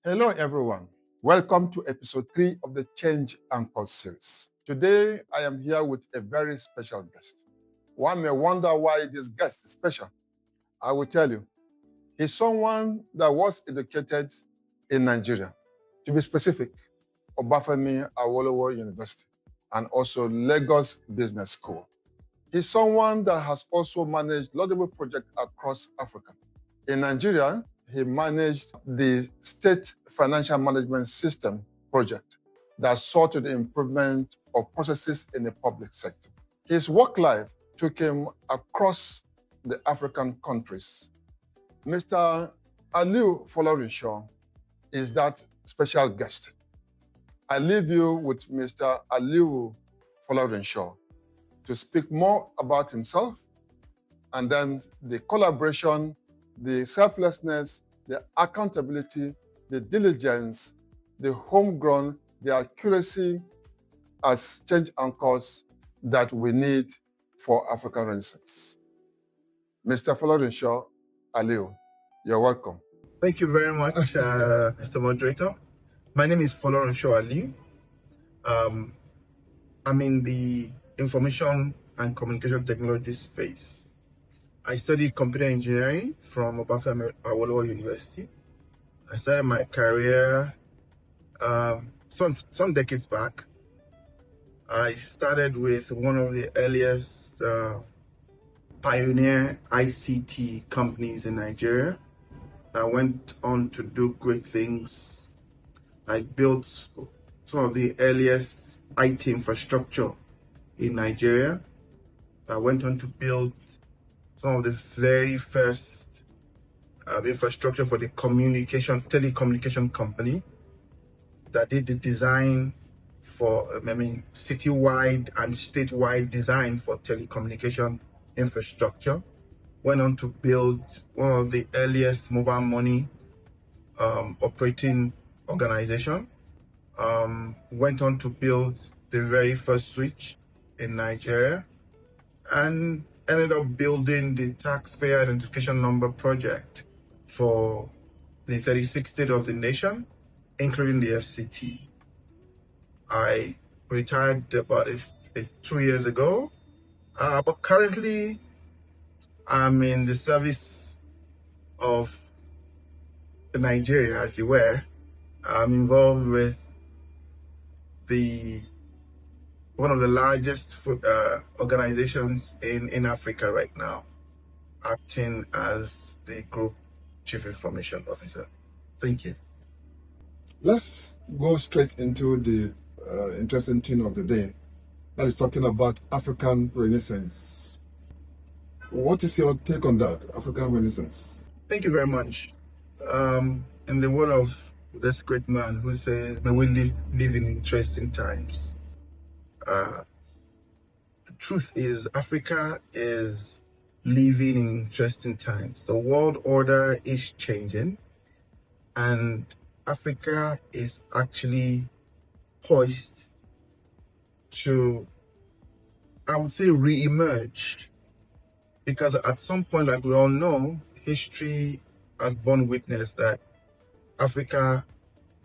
Hello, everyone. Welcome to episode 3 of the Change Anchor series. Today, I am here with a very special guest. One may wonder why this guest is special. I will tell you. He's someone that was educated in Nigeria. To be specific, Obafemi Awolowo University and also Lagos Business School. He's someone that has also managed laudable projects across Africa. In Nigeria, he managed the State Financial Management System project that sought to the improvement of processes in the public sector. His work life took him across the African countries. Mr. Aliu Folorunsho is that special guest. I leave you with Mr. Aliu Folorunsho to speak more about himself and then the collaboration, the selflessness, the accountability, the diligence, the homegrown, the accuracy as change anchors that we need for African Renaissance. Mr. Folorunsho Aliu, you're welcome. Thank you very much, Mr. Moderator. My name is Folorunsho Aliu. I'm in the information and communication technology space. I studied computer engineering from Obafemi Awolowo University. I started my career some decades back. I started with one of the earliest pioneer ICT companies in Nigeria. I went on to do great things. I built some of the earliest IT infrastructure in Nigeria. I went on to build some of the very first infrastructure for the telecommunication company that did the design for, citywide and statewide design for telecommunication infrastructure. Went on to build one of the earliest mobile money operating organization. Went on to build the very first switch in Nigeria and ended up building the taxpayer identification number project for the 36th state of the nation, including the FCT. I retired about 2 years ago, but currently I'm in the service of Nigeria, as you were. I'm involved with one of the largest organizations in Africa right now, acting as the Group Chief Information Officer. Thank you. Let's go straight into the interesting thing of the day. That is talking about African Renaissance. What is your take on that, African Renaissance? Thank you very much. In the word of this great man who says, may we live in interesting times. The truth is, Africa is living in interesting times. The world order is changing, and Africa is actually poised to, I would say, re-emerge. Because at some point, like we all know, history has borne witness that Africa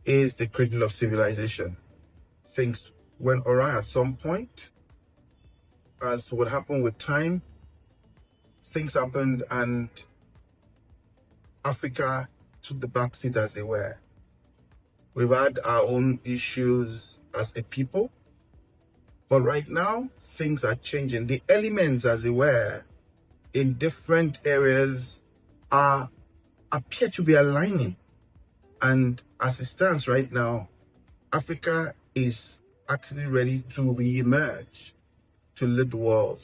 is the cradle of civilization. Things went awry at some point. As what happened with time, things happened and Africa took the back seat, as it were. We've had our own issues as a people, but right now things are changing. The elements, as it were, in different areas appear to be aligning. And as it stands right now, Africa is actually ready to re-emerge, to lead the world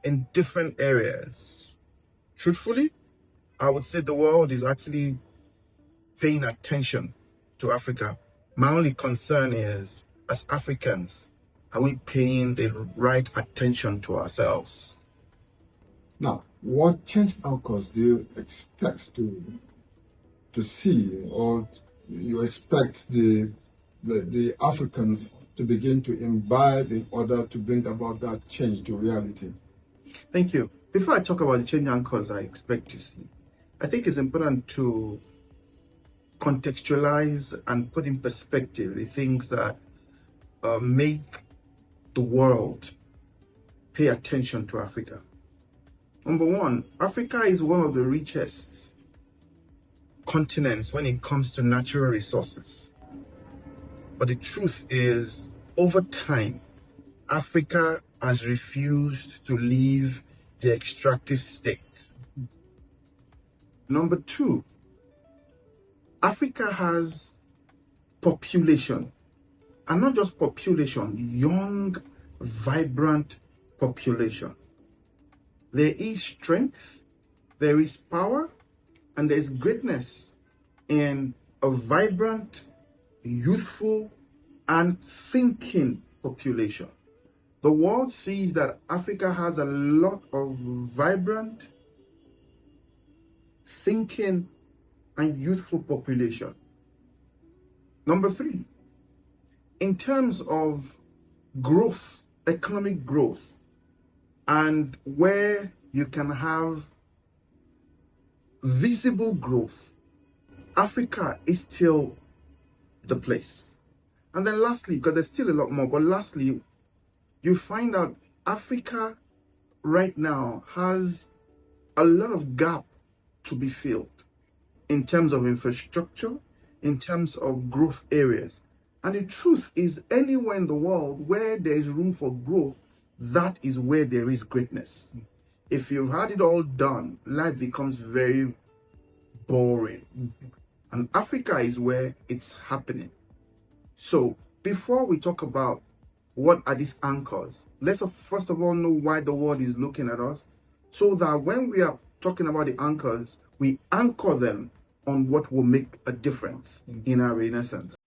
in different areas. Truthfully, I would say the world is actually paying attention to Africa. My only concern is, as Africans, are we paying the right attention to ourselves? Now, what change outcomes do you expect to see, or you expect the Africans to begin to imbibe in order to bring about that change to reality? Thank you. Before I talk about the change anchors I expect to see, I think it's important to contextualize and put in perspective the things that make the world pay attention to Africa. Number one, Africa is one of the richest continents when it comes to natural resources. But the truth is, over time, Africa has refused to leave the extractive state. Number two, Africa has population, and not just population, young, vibrant population. There is strength, there is power, and there is greatness in a vibrant, youthful, and thinking population. The world sees that Africa has a lot of vibrant, thinking, and youthful population. Number three, in terms of growth, economic growth, and where you can have visible growth, Africa is still the place. And then lastly, because there's still a lot more, but lastly, you find out Africa right now has a lot of gap to be filled in terms of infrastructure, in terms of growth areas. And the truth is, anywhere in the world where there is room for growth, that is where there is greatness. If you've had it all done, life becomes very boring. And Africa is where it's happening. So before we talk about what are these anchors, let's first of all know why the world is looking at us, so that when we are talking about the anchors, we anchor them on what will make a difference in our renaissance.